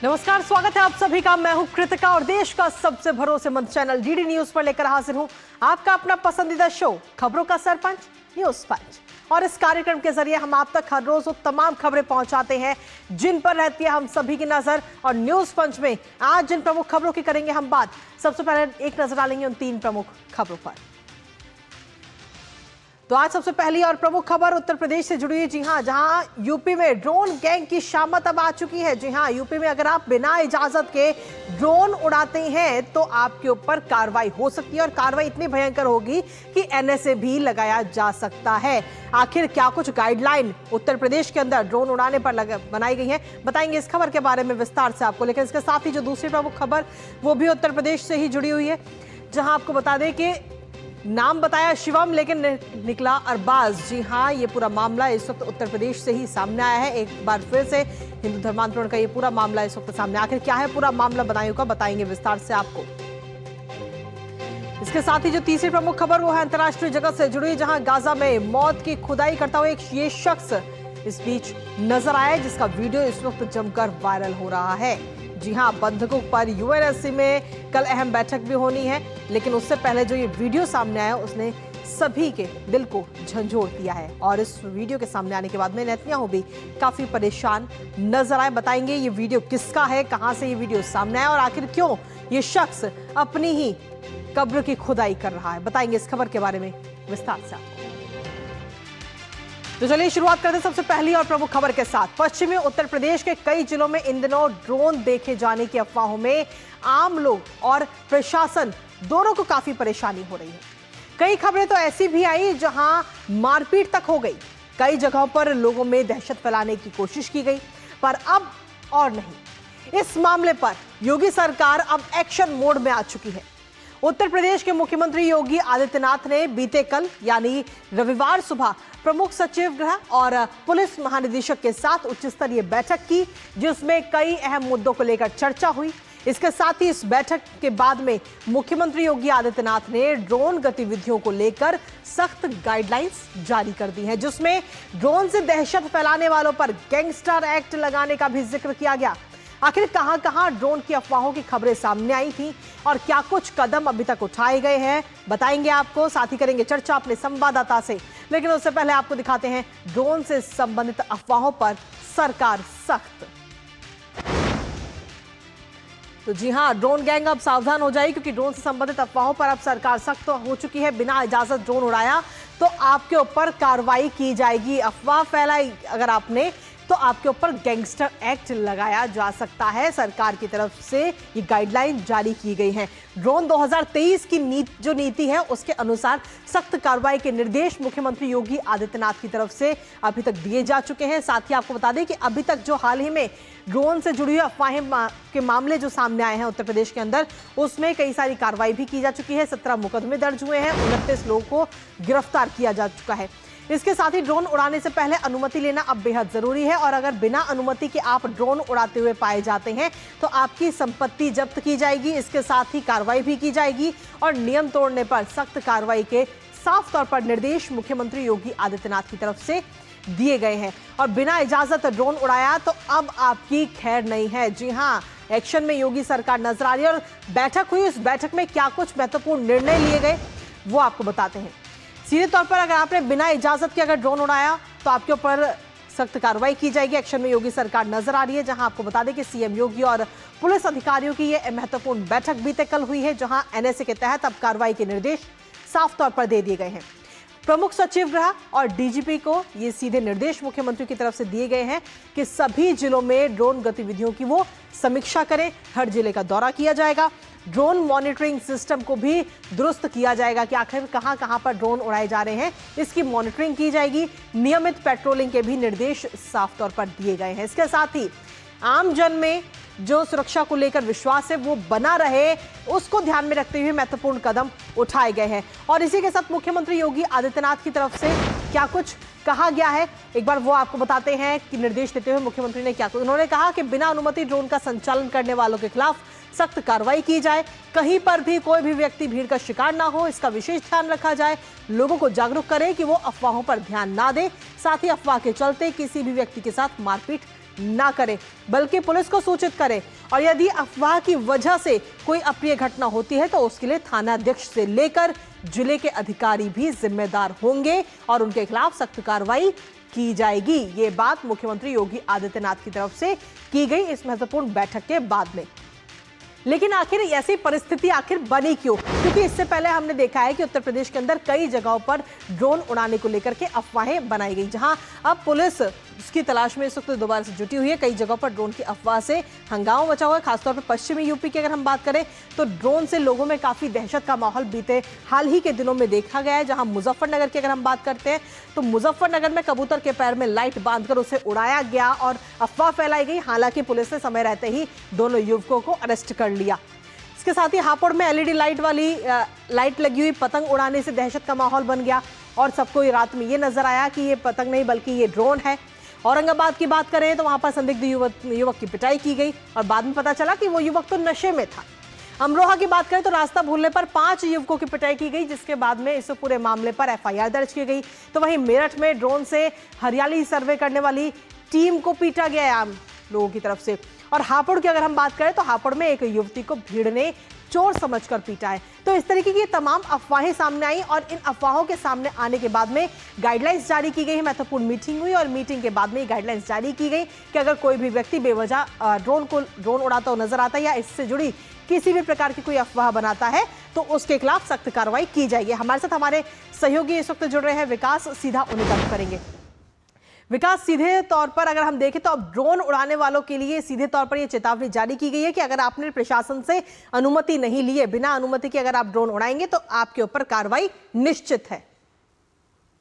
नमस्कार, स्वागत है आप सभी का। मैं हूं कृतिका और देश का सबसे भरोसेमंद चैनल डीडी न्यूज पर लेकर हाजिर हूं आपका अपना पसंदीदा शो खबरों का सरपंच न्यूज पंच। और इस कार्यक्रम के जरिए हम आप तक हर रोज वो तमाम खबरें पहुंचाते हैं जिन पर रहती है हम सभी की नजर। और न्यूज पंच में आज जिन प्रमुख खबरों की करेंगे हम बात, सबसे पहले एक नजर डालेंगे उन 3 प्रमुख खबरों पर। तो आज सबसे पहली और प्रमुख खबर उत्तर प्रदेश से जुड़ी है। जी हां, जहां यूपी में ड्रोन गैंग की शामत अब आ चुकी है। जी हां, यूपी में अगर आप बिना इजाजत के ड्रोन उड़ाते हैं तो आपके ऊपर कार्रवाई हो सकती है और कार्रवाई इतनी भयंकर होगी कि एनएसए भी लगाया जा सकता है। आखिर क्या कुछ गाइडलाइन उत्तर प्रदेश के अंदर ड्रोन उड़ाने पर बनाई गई है, बताएंगे इस खबर के बारे में विस्तार से आपको। लेकिन इसके साथ ही जो दूसरी प्रमुख खबर वो भी उत्तर प्रदेश से ही जुड़ी हुई है, जहां आपको बता दें कि नाम बताया शिवम लेकिन निकला अरबाज। जी हां, ये पूरा मामला इस वक्त उत्तर प्रदेश से ही सामने आया है। एक बार फिर से हिंदू धर्मांतरण का ये पूरा मामला इस वक्त सामने। आखिर क्या है पूरा मामला, बदायूं का बताएंगे विस्तार से आपको। इसके साथ ही जो तीसरी प्रमुख खबर वो है अंतर्राष्ट्रीय जगत से जुड़ी, जहां गाजा में मौत की खुदाई करता हुआ ये शख्स इस बीच नजर आया, जिसका वीडियो इस वक्त जमकर वायरल हो रहा है। जी हां, बंधकों पर यूएनएससी में कल अहम बैठक भी होनी है, लेकिन उससे पहले जो ये वीडियो सामने आया उसने सभी के दिल को झंझोड़ दिया है। और इस वीडियो के सामने आने के बाद में नेतन्याहू भी काफी परेशान नजर आए। बताएंगे ये वीडियो किसका है, कहां से ये वीडियो सामने आया और आखिर क्यों ये शख्स अपनी ही कब्र की खुदाई कर रहा है, बताएंगे इस खबर के बारे में विस्तार से आपको। तो चलिए शुरुआत करते हैं सबसे पहली और प्रमुख खबर के साथ। पश्चिमी उत्तर प्रदेश के कई जिलों में इन दिनों ड्रोन देखे जाने की अफवाहों में आम लोग और प्रशासन दोनों को काफी परेशानी हो रही है। कई खबरें तो ऐसी भी आई जहां मारपीट तक हो गई। कई जगहों पर लोगों में दहशत फैलाने की कोशिश की गई, पर अब और नहीं। इस मामले पर योगी सरकार अब एक्शन मोड में आ चुकी है। उत्तर प्रदेश के मुख्यमंत्री योगी आदित्यनाथ ने बीते कल यानी रविवार सुबह प्रमुख सचिव गृह और पुलिस महानिदेशक के साथ उच्च स्तरीय बैठक की, जिसमें कई अहम मुद्दों को लेकर चर्चा हुई। इसके साथ ही इस बैठक के बाद में मुख्यमंत्री योगी आदित्यनाथ ने ड्रोन गतिविधियों को लेकर सख्त गाइडलाइंस जारी कर दी हैं, जिसमें ड्रोन से दहशत फैलाने वालों पर गैंगस्टर एक्ट लगाने का भी जिक्र किया गया। आखिर कहां-कहां ड्रोन की अफवाहों की खबरें सामने आई थी और क्या कुछ कदम अभी तक उठाए गए हैं, बताएंगे आपको। साथ ही करेंगे चर्चा अपने संवाददाता से, लेकिन उससे पहले आपको दिखाते हैं ड्रोन से संबंधित अफवाहों पर सरकार सख्त। तो जी हां, ड्रोन गैंग अब सावधान हो जाए, क्योंकि ड्रोन से संबंधित अफवाहों पर अब सरकार सख्त हो चुकी है। बिना इजाजत ड्रोन उड़ाया तो आपके ऊपर कार्रवाई की जाएगी। अफवाह फैलाई अगर आपने तो आपके ऊपर गैंगस्टर एक्ट लगाया जा सकता है। सरकार की तरफ से ये गाइडलाइन जारी की गई है। ड्रोन 2023 की जो नीति है उसके अनुसार सख्त कार्रवाई के निर्देश मुख्यमंत्री योगी आदित्यनाथ की तरफ से अभी तक दिए जा चुके हैं। साथ ही आपको बता दें कि अभी तक जो हाल ही में ड्रोन से जुड़ी हुई अफवाहें के मामले जो सामने आए हैं उत्तर प्रदेश के अंदर, उसमें कई सारी कार्रवाई भी की जा चुकी है। 17 मुकदमे दर्ज हुए हैं, 29 लोगों को गिरफ्तार किया जा चुका है। इसके साथ ही ड्रोन उड़ाने से पहले अनुमति लेना अब बेहद जरूरी है, और अगर बिना अनुमति के आप ड्रोन उड़ाते हुए पाए जाते हैं तो आपकी संपत्ति जब्त की जाएगी। इसके साथ ही कार्रवाई भी की जाएगी और नियम तोड़ने पर सख्त कार्रवाई के साफ तौर पर निर्देश मुख्यमंत्री योगी आदित्यनाथ की तरफ से दिए गए हैं। और बिना इजाजत ड्रोन उड़ाया तो अब आपकी खैर नहीं है। जी हाँ, एक्शन में योगी सरकार नजर आ रही है और बैठक हुई। उस बैठक में क्या कुछ महत्वपूर्ण निर्णय लिए गए वो आपको बताते हैं। सीधे तौर पर अगर आपने बिना इजाजत के अगर ड्रोन उड़ाया तो आपके ऊपर सख्त कार्रवाई की जाएगी। एक्शन में योगी सरकार नजर आ रही है, जहां आपको बता दें कि सीएम योगी और पुलिस अधिकारियों की यह महत्वपूर्ण बैठक बीते कल हुई है, जहां एनएसए के तहत अब कार्रवाई के निर्देश साफ तौर पर दे दिए गए हैं। प्रमुख सचिव गृह और डीजीपी को ये सीधे निर्देश मुख्यमंत्री की तरफ से दिए गए हैं कि सभी जिलों में ड्रोन गतिविधियों की वो समीक्षा करें। हर जिले का दौरा किया जाएगा। ड्रोन मॉनिटरिंग सिस्टम को भी दुरुस्त किया जाएगा कि आखिर कहां-कहां पर ड्रोन उड़ाए जा रहे हैं, इसकी मॉनिटरिंग की जाएगी। नियमित पेट्रोलिंग के भी निर्देश साफ तौर पर दिए गए हैं। इसके साथ ही आम जन में जो सुरक्षा को लेकर विश्वास है वो बना रहे, उसको ध्यान में रखते हुए महत्वपूर्ण कदम उठाए गए हैं। और इसी के साथ मुख्यमंत्री योगी आदित्यनाथ की तरफ से क्या कुछ कहा गया है, एक बार वो आपको बताते हैं कि निर्देश देते हुए मुख्यमंत्री ने क्या कुछ। उन्होंने कहा कि बिना अनुमति ड्रोन का संचालन करने वालों के खिलाफ सख्त कार्रवाई की जाए। कहीं पर भी कोई भी व्यक्ति भीड़ का शिकार ना हो, इसका विशेष ध्यान रखा जाए। लोगों को जागरूक करें कि वो अफवाहों पर ध्यान ना दें। साथ ही अफवाह के चलते किसी भी व्यक्ति के साथ मारपीट ना करे, बल्कि पुलिस को सूचित करे। और यदि अफवाह की वजह से कोई अप्रिय घटना होती है तो उसके लिए थानाध्यक्ष से लेकर जिले के अधिकारी भी जिम्मेदार होंगे और उनके खिलाफ सख्त कार्रवाई की जाएगी। ये बात मुख्यमंत्री योगी आदित्यनाथ की तरफ से की गई इस महत्वपूर्ण बैठक के बाद में। लेकिन आखिर ऐसी परिस्थिति आखिर बनी क्यों? क्योंकि इससे पहले हमने देखा है कि उत्तर प्रदेश के अंदर कई जगहों पर ड्रोन उड़ाने को लेकर के अफवाहें बनाई गई, जहां अब पुलिस उसकी तलाश में इस वक्त दोबारा से जुटी हुई है। कई जगहों पर ड्रोन की अफवाह से हंगामा मचा हुआ है। खासतौर पर पश्चिमी यूपी की अगर हम बात करें तो ड्रोन से लोगों में काफी दहशत का माहौल बीते हाल ही के दिनों में देखा गया है। जहां मुजफ्फरनगर की अगर हम बात करते हैं तो मुजफ्फरनगर में कबूतर के पैर में लाइट बांधकर उसे उड़ाया गया और अफवाह फैलाई गई। हालांकि पुलिस ने समय रहते ही दोनों युवकों को अरेस्ट कर लिया। इसके साथ ही हापुड़ में एलईडी लाइट वाली लाइट लगी हुई पतंग उड़ाने से दहशत का माहौल बन गया और सबको ये रात में ये नजर आया कि ये पतंग नहीं बल्कि ये ड्रोन है। औरंगाबाद की बात करें तो वहां पर संदिग्ध युवक की पिटाई की गई और बाद में पता चला कि वो युवक तो नशे में था। अमरोहा की बात करें तो रास्ता भूलने पर 5 युवकों की पिटाई की गई, जिसके बाद में इस पूरे मामले पर एफआईआर दर्ज की गई। तो वहीं मेरठ में ड्रोन से हरियाली सर्वे करने वाली टीम को पीटा गया आम लोगों की तरफ से। और हापुड़ की अगर हम बात करें तो हापुड़ में एक युवती को भीड़ ने चोर समझकर पीटा है। तो इस तरीके की तमाम अफवाहें सामने आई और इन अफवाहों के सामने आने के बाद में गाइडलाइंस जारी की गई। महत्वपूर्ण मीटिंग हुई और मीटिंग के बाद में गाइडलाइंस जारी की गई कि अगर कोई भी व्यक्ति बेवजह ड्रोन उड़ाता हुआ नजर आता है या इससे जुड़ी किसी भी प्रकार की कोई अफवाह बनाता है तो उसके खिलाफ सख्त कार्रवाई की जाएगी। हमारे साथ हमारे सहयोगी इस वक्त जुड़ रहे हैं विकास, सीधा उन्हें बात करेंगे। विकास, सीधे तौर पर अगर हम देखें तो अब ड्रोन उड़ाने वालों के लिए सीधे तौर पर यह चेतावनी जारी की गई है कि अगर आपने प्रशासन से अनुमति नहीं ली है, बिना अनुमति के अगर आप ड्रोन उड़ाएंगे तो आपके ऊपर कार्रवाई निश्चित है।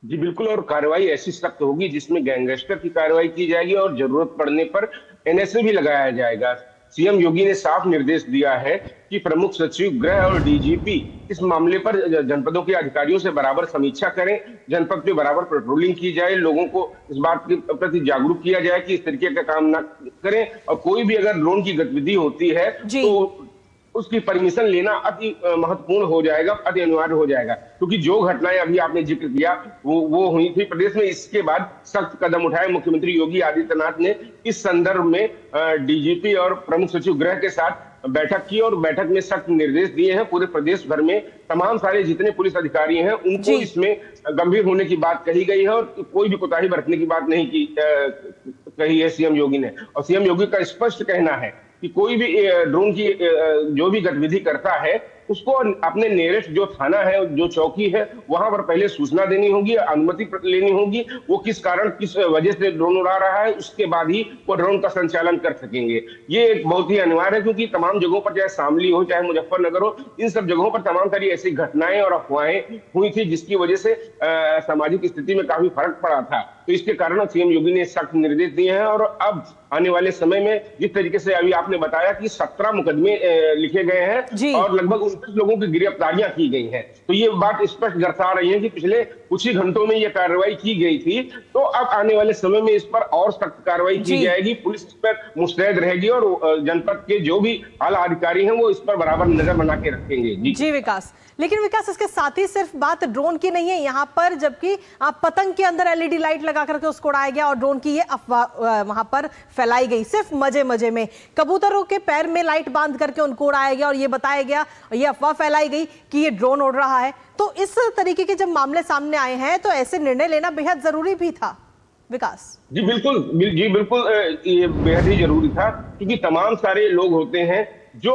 जी बिल्कुल, और कार्रवाई ऐसी सख्त होगी जिसमें गैंगस्टर की कार्रवाई की जाएगी और जरूरत पड़ने पर एनएसए भी लगाया जाएगा। सीएम योगी ने साफ निर्देश दिया है कि प्रमुख सचिव गृह और डीजीपी इस मामले पर जनपदों के अधिकारियों से बराबर समीक्षा करें, जनपद में बराबर पेट्रोलिंग की जाए, लोगों को इस बात के प्रति जागरूक किया जाए कि इस तरीके का काम ना करें और कोई भी अगर ड्रोन की गतिविधि होती है तो उसकी परमिशन लेना अति महत्वपूर्ण हो जाएगा, अति अनिवार्य हो जाएगा। क्योंकि जो घटनाएं अभी आपने जिक्र किया वो हुई थी प्रदेश में। इसके बाद सख्त कदम उठाए मुख्यमंत्री योगी आदित्यनाथ ने। इस संदर्भ में डीजीपी और प्रमुख सचिव गृह के साथ बैठक की और बैठक में सख्त निर्देश दिए हैं। पूरे प्रदेश भर में तमाम सारे जितने पुलिस अधिकारी हैं उनको इसमें गंभीर होने की बात कही गई है और कोई भी कोताही बरतने की बात नहीं कही है सीएम योगी ने। और सीएम योगी का स्पष्ट कहना है कि कोई भी ड्रोन की जो भी गतिविधि करता है उसको अपने नियरेस्ट जो थाना है, जो चौकी है, वहां पर पहले सूचना देनी होगी, अनुमति लेनी होगी, वो किस कारण किस वजह से ड्रोन उड़ा रहा है, उसके बाद ही वो ड्रोन का संचालन कर सकेंगे। ये एक बहुत ही अनिवार्य है क्योंकि तमाम जगहों पर, चाहे शामली हो चाहे मुजफ्फरनगर हो, इन सब जगहों पर तमाम सारी ऐसी घटनाएं और अफवाहें हुई थी जिसकी वजह से सामाजिक स्थिति में काफी फर्क पड़ा था। तो इसके कारण सीएम योगी ने सख्त निर्देश दिए हैं और अब आने वाले समय में जिस तरीके से अभी आपने बताया कि 17 मुकदमे लिखे गए हैं और लगभग 29 लोगों की गिरफ्तारियां की गई हैं, तो ये बात स्पष्ट दर्शा रही है कि पिछले कुछ ही घंटों में ये कार्रवाई की गई थी। तो अब आने वाले समय में इस पर और सख्त कार्रवाई की जाएगी, पुलिस इस पर मुस्तैद रहेगी और जनपद के जो भी आला अधिकारी हैं वो इस पर बराबर नजर बना के रखेंगे। जी विकास, लेकिन विकास इसके साथ ही सिर्फ बात ड्रोन की नहीं है यहाँ पर, जबकि पतंग के अंदर एलईडी लाइट लगा करके उसको उड़ाया गया और ड्रोन की ये अफवाह वहां पर फैलाई गई सिर्फ मजे में। कबूतरों के पैर में लाइट बांध करके उनको उड़ाया गया और ये बताया गया, ये अफवाह फैलाई गई कि ये ड्रोन उड़ रहा है। तो इस तरीके के जब मामले सामने आए हैं तो ऐसे निर्णय लेना बेहद जरूरी भी था। विकास जी बिल्कुल, ये बेहद ही जरूरी था क्योंकि तमाम सारे लोग होते हैं जो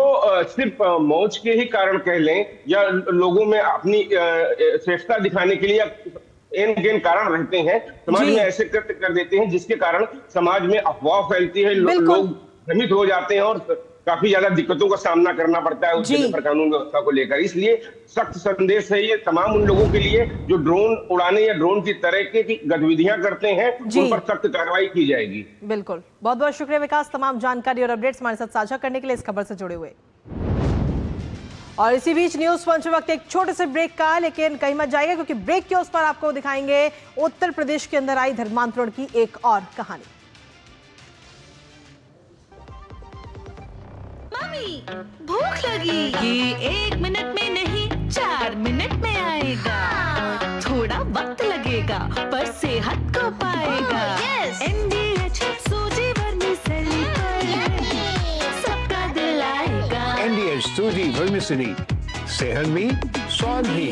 सिर्फ मौज के ही कारण कह लें या लोगों में अपनी श्रेष्ठता दिखाने के लिए एन कारण रहते हैं, समाज में ऐसे कृत्य कर देते हैं जिसके कारण समाज में अफवाह फैलती है, लोग भ्रमित हो जाते हैं और काफी ज्यादा दिक्कतों का सामना करना पड़ता है उस जगह पर कानून व्यवस्था को लेकर। इसलिए सख्त संदेश है ये तमाम उन लोगों के लिए जो ड्रोन उड़ाने या ड्रोन की तरह की गतिविधियां करते हैं, उन पर सख्त कार्रवाई की जाएगी। बिल्कुल, बहुत बहुत शुक्रिया विकास, तमाम जानकारी और अपडेट्स हमारे साथ साझा करने के लिए, इस खबर से जुड़े हुए। और इसी बीच न्यूज पंच वक्त एक छोटे से ब्रेक का, लेकिन कहीं मत जाएगा क्योंकि ब्रेक के उस पर आपको दिखाएंगे उत्तर प्रदेश के अंदर आई धर्मांतरण की एक और कहानी। मम्मी भूख लगी, 1 मिनट में नहीं 4 मिनट में आएगा। थोड़ा वक्त लगेगा पर सेहत को पाएगा। NDH सूजी वर्मी सूजी वर्मिसेली, सेहत भी स्वाद भी।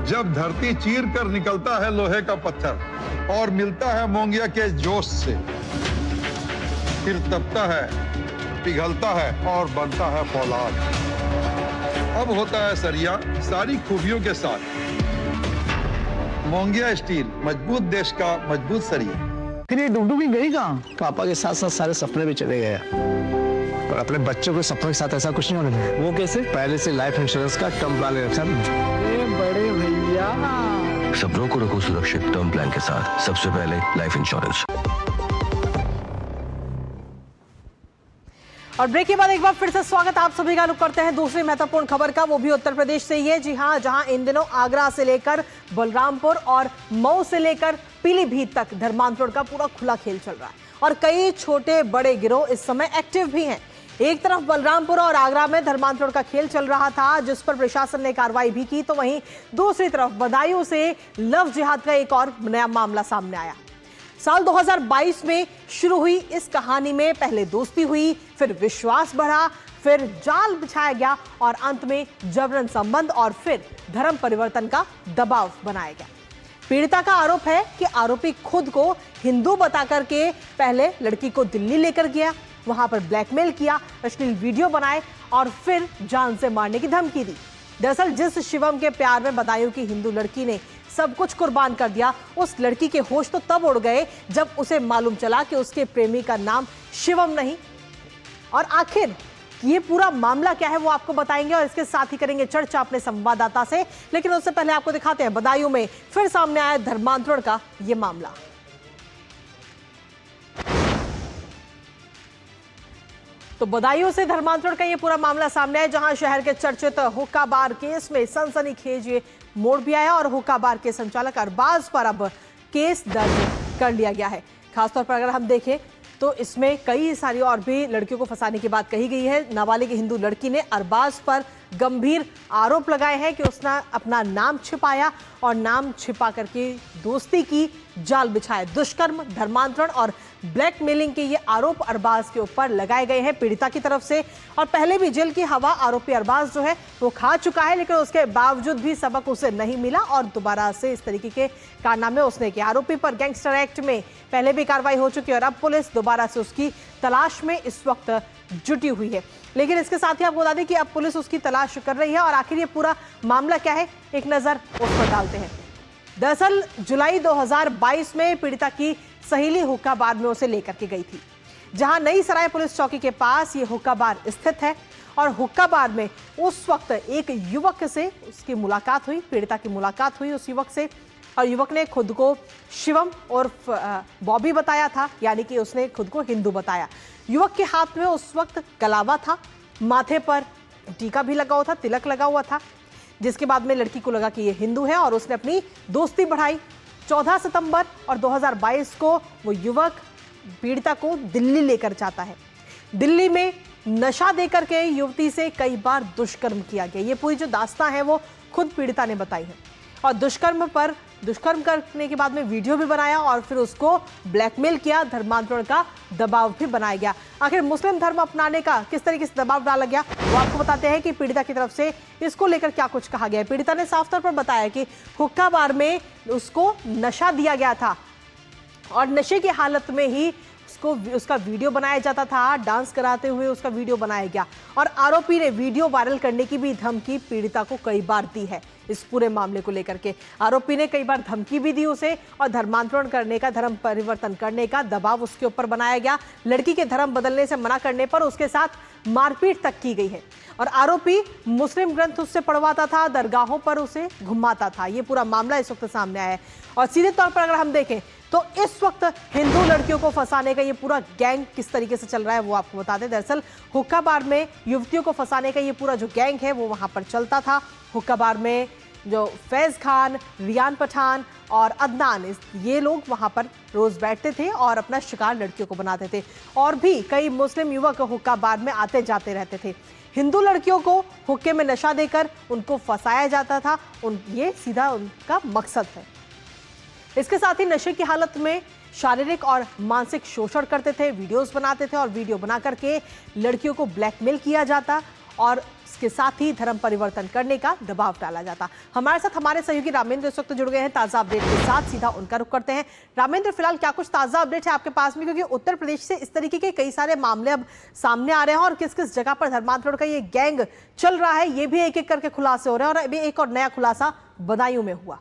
जब धरती चीर कर निकलता है लोहे का पत्थर और मिलता है मोंगिया के जोश से, फिर तपता है, पिघलता है और बनता है फौलाद। अब होता है सरिया सारी खूबियों के साथ। मोंगिया स्टील, मजबूत देश का मजबूत सरिया। फिर ये डुगडुगी गई कहाँ? पापा के साथ साथ सारे सपने भी चले गए और अपने बच्चों के सपनों के साथ ऐसा कुछ नहीं होने देंगे। वो कैसे? पहले से लाइफ इंश्योरेंस का टर्म प्लान ले रखा है। बड़े भैया, सपनों को रखो सुरक्षित टर्म प्लान के साथ। सबसे पहले लाइफ इंश्योरेंस। और ब्रेक के बाद एक बार फिर से स्वागत आप सभी का। रुख करते हैं दूसरी महत्वपूर्ण खबर का, वो भी उत्तर प्रदेश से ही है। जी हां, जहां इन दिनों आगरा से लेकर बलरामपुर और मऊ से लेकर पीलीभीत तक धर्मांतरण का पूरा खुला खेल चल रहा है और कई छोटे बड़े गिरोह इस समय एक्टिव भी हैं। एक तरफ बलरामपुर और आगरा में धर्मांतरण का खेल चल रहा था, जिस पर प्रशासन ने कार्रवाई भी की, तो वहीं दूसरी तरफ बदायूं से लव जिहाद का एक और नया मामला सामने आया। साल 2022 में शुरू हुई इस कहानी में पहले दोस्ती हुई, फिर विश्वास बढ़ा, फिर जाल बिछाया गया और अंत में जबरन संबंध और फिर धर्म परिवर्तन का दबाव बनाया गया। पीड़िता का आरोप है कि आरोपी खुद को हिंदू बताकर के पहले लड़की को दिल्ली लेकर गया, वहां पर ब्लैकमेल किया, अश्लील वीडियो बनाए और फिर जान से मारने की धमकी दी। दरअसल जिस शिवम के प्यार में बदायूं की हिंदू लड़की ने सब कुछ कुर्बान कर दिया, उस लड़की के होश तो तब उड़ गए जब उसे मालूम चला कि उसके प्रेमी का नाम शिवम नहीं। और आखिर ये पूरा मामला क्या है वो आपको बताएंगे और इसके साथ ही करेंगे चर्चा अपने संवाददाता से। लेकिन उससे पहले आपको दिखाते हैं बदायूं में फिर सामने आया धर्मांतरण का ये मामला। तो बदायूं से धर्मांतरण का ये पूरा मामला सामने है, जहां शहर के चर्चित हुक्का बार केस में सनसनीखेज मोड़ भी आया और हुक्का बार के संचालक अरबाज पर अब केस दर्ज कर लिया गया है। खासतौर पर अगर हम देखें तो इसमें कई सारी और भी लड़कियों को फंसाने की बात कही गई है। नाबालिग हिंदू लड़की ने अरबाज पर गंभीर आरोप लगाए हैं कि उसने अपना नाम छिपाया और नाम छिपा करके दोस्ती की, जाल बिछाए। दुष्कर्म, धर्मांतरण और ब्लैकमेलिंग के ये आरोप अरबाज के ऊपर लगाए गए हैं पीड़िता की तरफ से। और पहले भी जेल की हवा आरोपी अरबाज जो है वो खा चुका है, लेकिन उसके बावजूद भी सबक उसे नहीं मिला और दोबारा से इस तरीके के कारनामे उसने किए। आरोपी पर गैंगस्टर एक्ट में पहले भी कार्रवाई हो चुकी है और अब पुलिस दोबारा से उसकी तलाश में इस वक्त जुटी हुई है। लेकिन इसके साथ ही आपको बता दें कि अब पुलिस उसकी तलाश कर रही है और आखिर ये पूरा मामला क्या है, एक नजर उस पर डालते हैं। दरअसल जुलाई 2022 में पीड़िता की सहेली हुक्का बार में उसे लेकर के गई थी, जहां नई सराय पुलिस चौकी के पास ये हुक्का बार स्थित है। और हुक्का बार में उस वक्त एक युवक से उसकी मुलाकात हुई, पीड़िता की मुलाकात हुई उस युवक से, और युवक ने खुद को शिवम उर्फ बॉबी बताया था, यानी कि उसने खुद को हिंदू बताया। युवक के हाथ में उस वक्त कलावा था, माथे पर टीका भी लगा हुआ था, तिलक लगा हुआ था, जिसके बाद में लड़की को लगा कि ये हिंदू है और उसने अपनी दोस्ती बढ़ाई। 14 सितंबर और 2022 को वो युवक पीड़िता को दिल्ली लेकर जाता है। दिल्ली में नशा देकर के युवती से कई बार दुष्कर्म किया गया। ये पूरी जो दास्तां है वो खुद पीड़िता ने बताई है। और दुष्कर्म करने के बाद में वीडियो भी बनाया और फिर उसको ब्लैकमेल किया, धर्मांतरण का दबाव भी बनाया गया। आखिर मुस्लिम धर्म अपनाने का किस तरीके से दबाव डाला गया वो आपको बताते हैं कि पीड़िता की तरफ से इसको लेकर क्या कुछ कहा गया है। पीड़िता ने साफ तौर पर बताया कि हुक्का बार में उसको नशा दिया गया था और नशे की हालत में ही उसका वीडियो बनाया जाता था, डांस कराते हुए उसका वीडियो बनाया गया। और आरोपी ने वीडियो वायरल करने की भी धमकी पीड़िता को कई बार दी है। इस पूरे मामले को लेकर के आरोपी ने कई बार धमकी भी दी उसे और धर्मांतरण करने का, धर्म परिवर्तन करने का दबाव उसके ऊपर बनाया गया। लड़की के धर्म बदलने से मना करने पर उसके साथ मारपीट तक की गई है। और आरोपी मुस्लिम ग्रंथ उससे पढ़वाता था, दरगाहों पर उसे घुमाता था। ये पूरा मामला इस वक्त सामने आया है। और सीधे तौर पर अगर हम देखें तो इस वक्त हिंदू लड़कियों को फंसाने का ये पूरा गैंग किस तरीके से चल रहा है वो आपको बता दें। दरअसल हुक्का बार में युवतियों को फंसाने का ये पूरा जो गैंग है वो वहां पर चलता था। हुक्का बार में जो फैज खान, रियान पठान और अदनान, ये लोग वहां पर रोज बैठते थे और अपना शिकार लड़कियों को बनाते थे। और भी कई मुस्लिम युवक हुक्का बार में आते जाते रहते थे। हिंदू लड़कियों को हुक्के में नशा देकर उनको फंसाया जाता था। ये सीधा उनका मकसद है। इसके साथ ही नशे की हालत में शारीरिक और मानसिक शोषण करते थे, वीडियोस बनाते थे और वीडियो बना करके लड़कियों को ब्लैकमेल किया जाता और इसके साथ ही धर्म परिवर्तन करने का दबाव डाला जाता। हमारे साथ हमारे सहयोगी रामेंद्र इस वक्त जुड़ गए हैं ताजा अपडेट के साथ, सीधा उनका रुख करते हैं। रामेंद्र, फिलहाल क्या कुछ ताजा अपडेट है आपके पास में, क्योंकि उत्तर प्रदेश से इस तरीके के कई सारे मामले अब सामने आ रहे हैं और किस किस जगह पर धर्मांतरण का ये गैंग चल रहा है ये भी एक एक करके खुलासे हो रहे हैं, और अभी एक और नया खुलासा बदायूं में हुआ।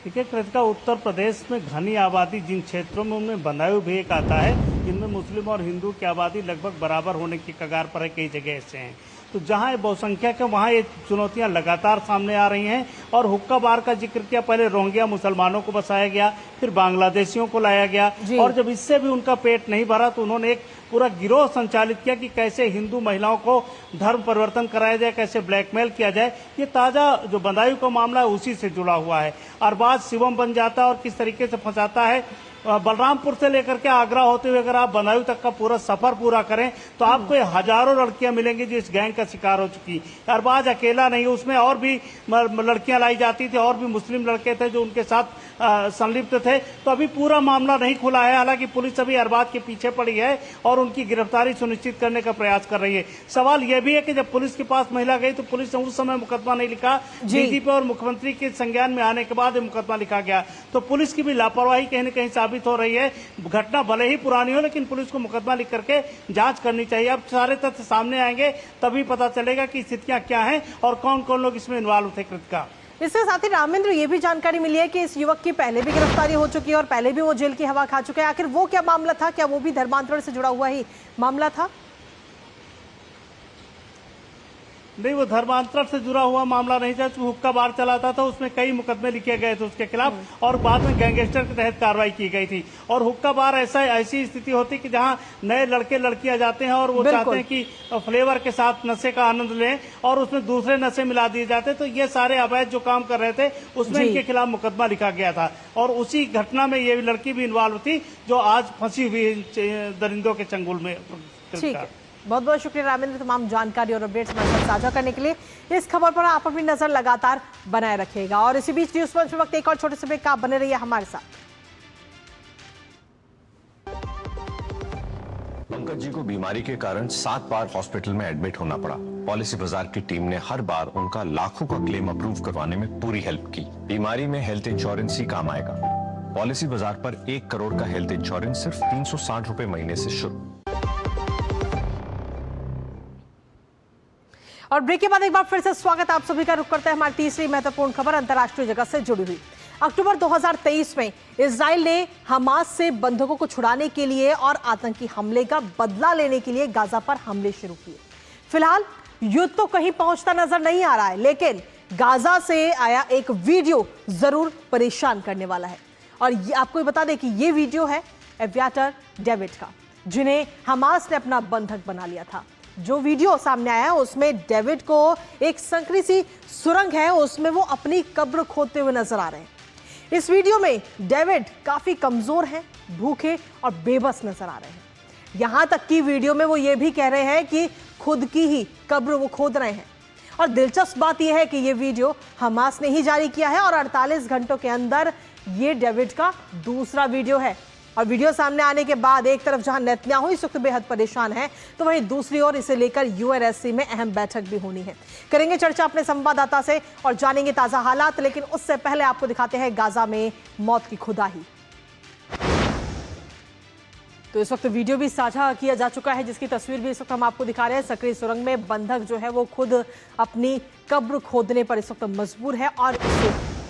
देखिए कृतिका, उत्तर प्रदेश में घनी आबादी जिन क्षेत्रों में उनमें बदायूं भी एक आता है, जिनमें मुस्लिम और हिंदू की आबादी लगभग बराबर होने की कगार पर है, कई जगह ऐसे हैं। तो जहां बहुसंख्यक है वहां ये चुनौतियां लगातार सामने आ रही हैं। और हुक्का बार का जिक्र किया, पहले रोहिंग्या मुसलमानों को बसाया गया, फिर बांग्लादेशियों को लाया गया, और जब इससे भी उनका पेट नहीं भरा तो उन्होंने एक पूरा गिरोह संचालित किया कि कैसे हिंदू महिलाओं को धर्म परिवर्तन कराया जाए, कैसे ब्लैकमेल किया जाए। ये ताजा जो बदायूं का मामला है उसी से जुड़ा हुआ है। अरबाज शिवम बन जाता है और किस तरीके से फंसाता है। बलरामपुर से लेकर के आगरा होते हुए अगर आप बदायूं तक का पूरा सफर पूरा करें तो आपको हजारों लड़कियां मिलेंगी जो इस गैंग का शिकार हो चुकी। अरबाज अकेला नहीं, उसमें और भी लड़कियां लाई जाती थी, और भी मुस्लिम लड़के थे जो उनके साथ संलिप्त थे। तो अभी पूरा मामला नहीं खुला है, हालांकि पुलिस अभी अरबाज के पीछे पड़ी है और उनकी गिरफ्तारी सुनिश्चित करने का प्रयास कर रही है। सवाल यह भी है कि जब पुलिस के पास महिला गई तो पुलिस ने उस समय मुकदमा नहीं लिखा, डीजीपी और मुख्यमंत्री के संज्ञान में आने के बाद मुकदमा लिखा गया। तो पुलिस की भी लापरवाही कहीं न कहीं साबित हो रही है। घटना भले ही पुरानी हो, लेकिन पुलिस को मुकदमा लिख करके जांच करनी चाहिए। अब सारे तथ्य सामने आएंगे तभी पता चलेगा कि स्थितियां क्या हैं और कौन कौन लोग इसमें इन्वॉल्व थे। कृतिका, इसके साथ ही रामेंद्र, ये भी जानकारी मिली है कि इस युवक की पहले भी गिरफ्तारी हो चुकी है और पहले भी वो जेल की हवा खा चुके हैं। आखिर वो क्या मामला था? क्या वो भी धर्मांतरण से जुड़ा हुआ ही मामला था? नहीं, वो धर्मांतरण से जुड़ा हुआ मामला नहीं था। हुक्का बार चलाता था, उसमें कई मुकदमे लिखे गए थे उसके खिलाफ और बाद में गैंगस्टर के तहत कार्रवाई की गई थी। और हुक्का बार ऐसी स्थिति होती कि जहां नए लड़के लड़कियां जाते हैं और वो चाहते हैं कि फ्लेवर के साथ नशे का आनंद लें और उसमें दूसरे नशे मिला दिए जाते। तो ये सारे अवैध जो काम कर रहे थे उसमें इनके खिलाफ मुकदमा लिखा गया था और उसी घटना में ये लड़की भी इन्वॉल्व थी जो आज फंसी हुई दरिंदों के चंगुल में। ठीक है, बहुत बहुत शुक्रिया रामेंद्र, तमाम जानकारी और अपडेट्स हमारे साथ साझा करने के लिए। इस खबर पर आप अपनी नजर लगातार बनाए रखिएगा और इसी बीच न्यूज़ पंच में वक्त एक और छोटे से ब्रेक का, बने रहिए हमारे साथ। पंकज जी को बीमारी के कारण 7 बार हॉस्पिटल में एडमिट होना पड़ा। पॉलिसी बाजार की टीम ने हर बार उनका लाखों का क्लेम अप्रूव करवाने में पूरी हेल्प की। बीमारी में हेल्थ इंश्योरेंस ही काम आएगा। पॉलिसी बाजार पर 1 करोड़ का हेल्थ इंश्योरेंस सिर्फ 360 रुपए महीने से शुरू। और ब्रेक के बाद एक बार फिर से स्वागत आप सभी का। रुख करते हैं हमारी तीसरी महत्वपूर्ण खबर अंतर्राष्ट्रीय जगत से जुड़ी हुई। अक्टूबर 2023 में इजराइल ने हमास से बंधकों को छुड़ाने के लिए और आतंकी हमले का बदला लेने के लिए गाजा पर हमले शुरू किए। फिलहाल युद्ध तो कहीं पहुंचता नजर नहीं आ रहा है, लेकिन गाजा से आया एक वीडियो जरूर परेशान करने वाला है। और आपको बता दें कि ये वीडियो है एवियाटर डेविड का, जिन्हें हमास ने अपना बंधक बना लिया था। जो वीडियो सामने आया है उसमें डेविड को एक संकरी सी सुरंग है, उसमें वो अपनी कब्र खोदते हुए नजर आ रहे हैं। इस वीडियो में डेविड काफी कमजोर हैं, भूखे और बेबस नजर आ रहे हैं। यहां तक कि वीडियो में वो ये भी कह रहे हैं कि खुद की ही कब्र वो खोद रहे हैं। और दिलचस्प बात यह है कि ये वीडियो हमास ने ही जारी किया है और 48 घंटों के अंदर ये डेविड का दूसरा वीडियो है। और वीडियो सामने आने के बाद एक तरफ जहां नेतन्याहू इस वक्त बेहद परेशान है, तो वहीं दूसरी ओर इसे लेकर यूएनएससी में अहम बैठक भी होनी है। करेंगे चर्चा अपने संवाददाता से और जानेंगे ताजा हालात, लेकिन उससे पहले आपको दिखाते हैं गाजा में मौत की खुदाई। तो इस वक्त वीडियो भी साझा किया जा चुका है, जिसकी तस्वीर भी इस वक्त हम आपको दिखा रहे हैं। सकरी सुरंग में बंधक जो है वो खुद अपनी कब्र खोदने पर इस वक्त मजबूर है और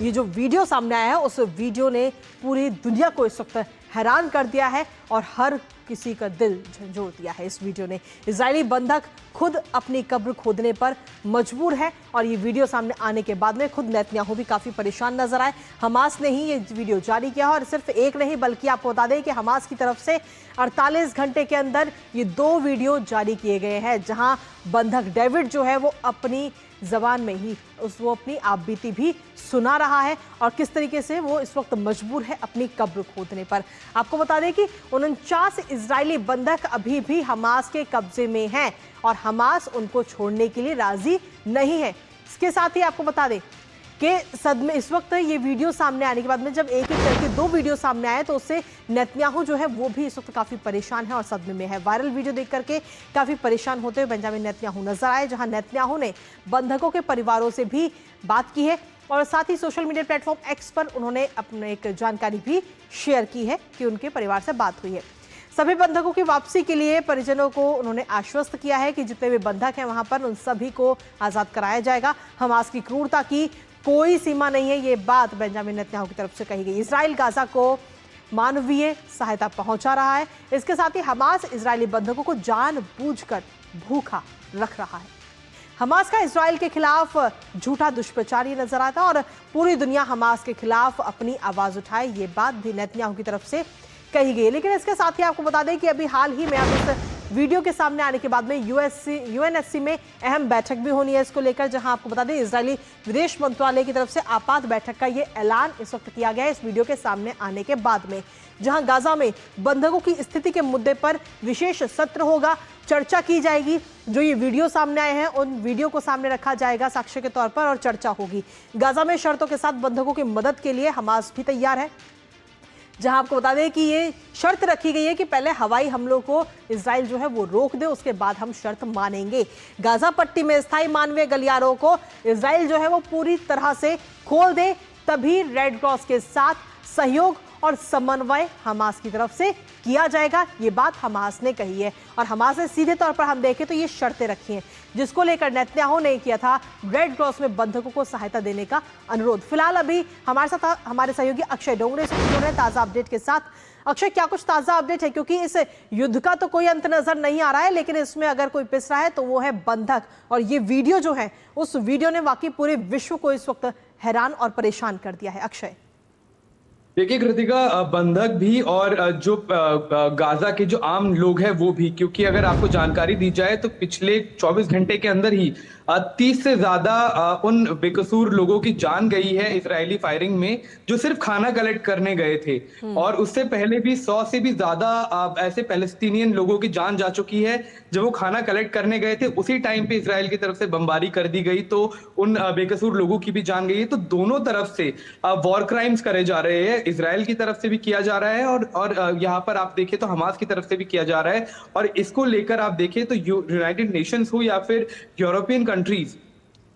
ये जो वीडियो सामने आया है उस वीडियो ने पूरी दुनिया को इस वक्त हैरान कर दिया है और हर किसी का दिल झंझोड़ दिया है। इस वीडियो ने इजरायली बंधक खुद अपनी कब्र खोदने पर मजबूर है और ये वीडियो सामने आने के बाद में खुद नेतन्याहू भी काफी परेशान नजर आए। हमास ने ही ये वीडियो जारी किया और सिर्फ एक नहीं बल्कि आपको बता दें कि हमास की तरफ से 48 घंटे के अंदर ये 2 वीडियो जारी किए गए हैं, जहां बंधक डेविड जो है वो अपनी जबान में ही वो अपनी आपबीती भी सुना रहा है और किस तरीके से वो इस वक्त मजबूर है अपनी कब्र खोदने पर। आपको बता दें कि 49 इजरायली बंधक अभी भी हमास के कब्जे में हैं और हमास उनको छोड़ने के लिए राजी नहीं है। इसके साथ ही आपको बता दें के सदमे इस वक्त ये वीडियो सामने आने के बाद में जब एक एक करके 2 वीडियो सामने आए तो उससे नेतन्याहू जो है वो भी इस वक्त काफ़ी परेशान है और सदमे में है। वायरल वीडियो देख करके काफ़ी परेशान होते हुए बेंजामिन नेतन्याहू नजर आए, जहां नेतन्याहू ने बंधकों के परिवारों से भी बात की है और साथ ही सोशल मीडिया प्लेटफॉर्म एक्स पर उन्होंने अपने एक जानकारी भी शेयर की है कि उनके परिवार से बात हुई है। सभी बंधकों की वापसी के लिए परिजनों को उन्होंने आश्वस्त किया है कि जितने भी बंधक हैं वहां पर उन सभी को आज़ाद कराया जाएगा। हमास की क्रूरता की कोई सीमा नहीं है, ये बात बेंजामिन नेतन्याहू की तरफ से कही गई। इजराइल गाजा को मानवीय सहायता पहुंचा रहा है, इसके साथ ही हमास इजरायली बंधकों को जानबूझकर भूखा रख रहा है। हमास का इजराइल के खिलाफ झूठा दुष्प्रचार ये नजर आता है और पूरी दुनिया हमास के खिलाफ अपनी आवाज उठाए, ये बात भी नेतन्याहू की तरफ से कही गई। लेकिन इसके साथ ही आपको बता दें कि अभी हाल ही में अब इस वीडियो के सामने आने के बाद में यूएनएससी में अहम बैठक भी होनी है इसको लेकर, जहां आपको बता दें इजरायली विदेश मंत्रालय की तरफ से आपात बैठक का ये ऐलान इस वक्त किया गया है इस वीडियो के सामने आने के बाद में, जहां गाजा में बंधकों की स्थिति के मुद्दे पर विशेष सत्र होगा, चर्चा की जाएगी। जो ये वीडियो सामने आए हैं उन वीडियो को सामने रखा जाएगा साक्ष्य के तौर पर और चर्चा होगी। गाजा में शर्तों के साथ बंधकों की मदद के लिए हमास भी तैयार है, जहां आपको बता दें कि ये शर्त रखी गई है कि पहले हवाई हमलों को इजराइल जो है वो रोक दे, उसके बाद हम शर्त मानेंगे। गाजा पट्टी में स्थायी मानवीय गलियारों को इजराइल जो है वो पूरी तरह से खोल दे, तभी रेड क्रॉस के साथ सहयोग और समन्वय हमास की तरफ से किया जाएगा, ये बात हमास ने कही है। और हमास ने सीधे तौर पर हम देखें तो ये शर्तें रखी हैं जिसको लेकर नेतन्याहू ने किया था रेड क्रॉस में बंधकों को सहायता देने का अनुरोध। फिलहाल अभी हमारे साथ हमारे सहयोगी अक्षय डोंगरे जुड़ रहे ताजा अपडेट के साथ। अक्षय, क्या कुछ ताजा अपडेट है, क्योंकि इस युद्ध का तो कोई अंत नजर नहीं आ रहा है, लेकिन इसमें अगर कोई पिस रहा है तो वो है बंधक, और ये वीडियो जो है उस वीडियो ने वाकई पूरे विश्व को इस वक्त हैरान और परेशान कर दिया है। अक्षय, देखिए कृतिका, बंधक भी और जो गाजा के जो आम लोग हैं वो भी, क्योंकि अगर आपको जानकारी दी जाए तो पिछले 24 घंटे के अंदर ही 30 से ज्यादा उन बेकसूर लोगों की जान गई है इजरायली फायरिंग में, जो सिर्फ खाना कलेक्ट करने गए थे। और उससे पहले भी 100 से भी ज्यादा ऐसे पैलेस्टीनियन लोगों की जान जा चुकी है जब वो खाना कलेक्ट करने गए थे, उसी टाइम पे इजराइल की तरफ से बमबारी कर दी गई तो उन बेकसूर लोगों की भी जान गई है। तो दोनों तरफ से वॉर क्राइम्स करे जा रहे हैं, इजराइल की तरफ से भी किया जा रहा है और यहाँ पर आप देखें तो हमास की तरफ से भी किया जा रहा है। और इसको लेकर आप देखें तो यूनाइटेड नेशंस हो या फिर यूरोपियन कंट्रीज,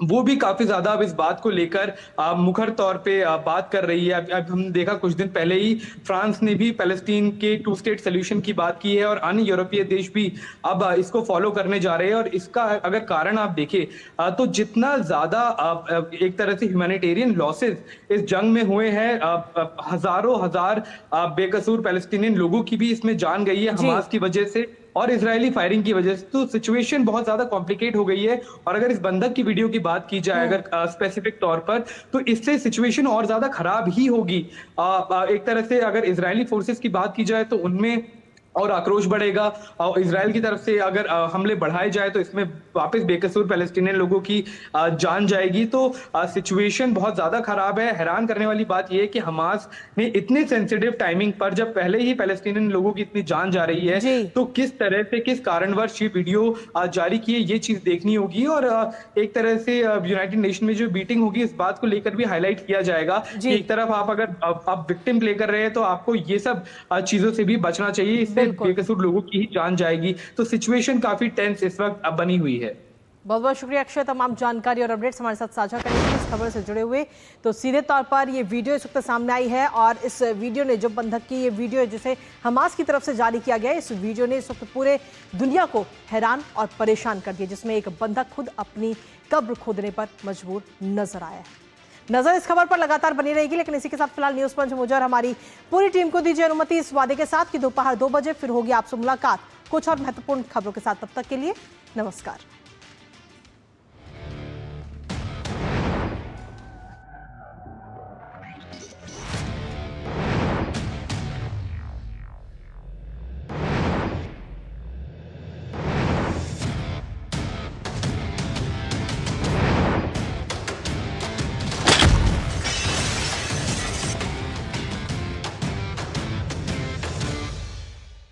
वो भी काफी ज्यादा अब इस बात को लेकर मुखर तौर पे बात कर रही है। अब हमने देखा कुछ दिन पहले ही फ्रांस ने भी पैलेस्टीन के 2 स्टेट सोल्यूशन की बात की है और अन्य यूरोपीय देश भी अब इसको फॉलो करने जा रहे हैं। और इसका अगर कारण आप देखें तो जितना ज्यादा एक तरह से ह्यूमैनिटेरियन लॉसेस इस जंग में हुए हैं, हजारों हजार बेकसूर पैलेस्टीनियन लोगों की भी इसमें जान गई है हमास की वजह से और इजरायली फायरिंग की वजह से। तो सिचुएशन बहुत ज्यादा कॉम्प्लिकेट हो गई है। और अगर इस बंधक की वीडियो की बात की जाए अगर स्पेसिफिक तौर पर, तो इससे सिचुएशन और ज्यादा खराब ही होगी। एक तरह से अगर इजरायली फोर्सेस की बात की जाए तो उनमें और आक्रोश बढ़ेगा और इजराइल की तरफ से अगर हमले बढ़ाए जाए तो इसमें वापस बेकसूर पैलेस्टीनियन लोगों की जान जाएगी। तो सिचुएशन बहुत ज्यादा खराब है। हैरान करने वाली बात यह है कि हमास ने इतने सेंसिटिव टाइमिंग पर, जब पहले ही पैलेस्टीनियन लोगों की इतनी जान जा रही है, तो किस तरह से किस कारणवश ये वीडियो जारी की है, ये चीज देखनी होगी। और एक तरह से यूनाइटेड नेशन में जो मीटिंग होगी इस बात को लेकर भी हाईलाइट किया जाएगा कि एक तरफ आप अगर आप विक्टिम प्ले कर रहे हैं तो आपको ये सब चीजों से भी बचना चाहिए, इससे बेकसूर लोगों की ही जान जाएगी। तो सिचुएशन काफी टेंस इस वक्त अब बनी हुई है। बहुत बहुत शुक्रिया अक्षय, तमाम जानकारी और अपडेट्स हमारे साथ साझा करने के लिए। इस खबर से जुड़े हुए तो सीधे तौर पर ये वीडियो इस वक्त सामने आई है और इस वीडियो ने, जो बंधक की ये वीडियो है जिसे हमास की तरफ से जारी किया गया है, इस वीडियो ने इस वक्त पूरे दुनिया को हैरान और परेशान कर दिया, जिसमें एक बंधक खुद अपनी कब्र खोदने पर मजबूर नजर आया है। नजर इस खबर पर लगातार बनी रहेगी, लेकिन इसी के साथ फिलहाल न्यूज पंच मुझे और हमारी पूरी टीम को दीजिए अनुमति इस वादे के साथ कि दोपहर 2 बजे फिर होगी आपसे मुलाकात कुछ और महत्वपूर्ण खबरों के साथ। तब तक के लिए नमस्कार।